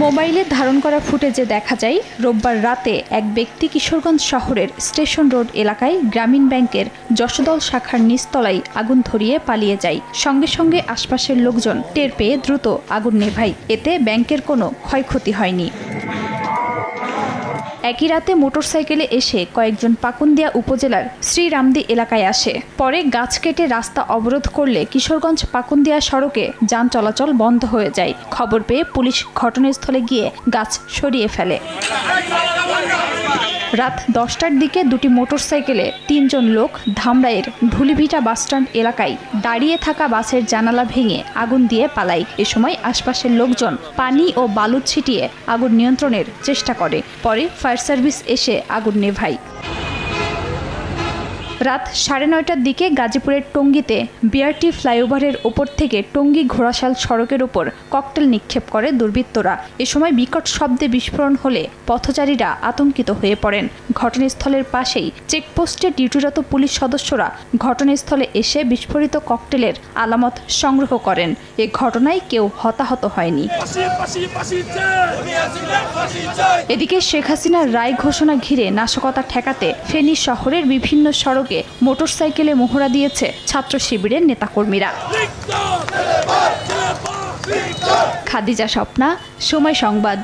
মোবাইলে ধারণ করা ফুটেজে দেখা যায় রোববার রাতে এক ব্যক্তি কিশোরগঞ্জ শহরের স্টেশন রোড এলাকায় গ্রামীণ ব্যাংকের যশোদল শাখার নিচতলায় আগুন ধরিয়ে পালিয়ে যায়। সঙ্গে সঙ্গে আশপাশের লোকজন টের পেয়ে দ্রুত আগুন নেভায়। এতে ব্যাংকের কোনো ক্ষয়ক্ষতি হয়নি। একই রাতে মোটরসাইকেলে এসে কয়েকজন পাকুন্দিয়া উপজেলার শ্রীরামদি এলাকায় আসে। পরে গাছ কেটে রাস্তা অবরোধ করলে কিশোরগঞ্জ পাকুন্দিয়া সড়কে যান চলাচল বন্ধ হয়ে যায়। খবর পেয়ে পুলিশ ঘটনাস্থলে গিয়ে গাছ সরিয়ে ফেলে। রাত 10টার দিকে দুটি মোটরসাইকেলে 3 জন লোক ধামরাইয়ের ঢুলিভিটা বাসস্ট্যান্ড এলাকায় দাঁড়িয়ে থাকা বাসের জানালা ভেঙে আগুন দিয়ে পালায়। এ সময় আশপাশের লোকজন পানি ও বালু ছিটিয়ে আগুন নিয়ন্ত্রণের চেষ্টা করে। পরে ফায়ার সার্ভিস এসে আগুন নেভায়। রাত 9:30টার দিকে গাজীপুরের টঙ্গীতে বিআরটি ফ্লাইওভারের ওপর থেকে টঙ্গী ঘোড়াশাল সড়কের ওপর ককটেল নিক্ষেপ করে দুর্বৃত্তরা। এ সময় বিকট শব্দে বিস্ফোরণ হলে পথচারীরা আতঙ্কিত হয়ে পড়েন। ঘটনাস্থলের পাশেই চেকপোস্টে ডিউটিরত পুলিশ সদস্যরা ঘটনাস্থলে এসে বিস্ফোরিত ককটেলের আলামত সংগ্রহ করেন। এ ঘটনায় কেউ হতাহত হয়নি। এদিকে শেখ হাসিনার রায় ঘোষণা ঘিরে নাশকতা ঠেকাতে ফেনী শহরের বিভিন্ন সড়কে মোটরসাইকেলে মহড়া দিয়েছে ছাত্র শিবিরের নেতাকর্মীরা। খাদিজা স্বপ্না, সময় সংবাদ।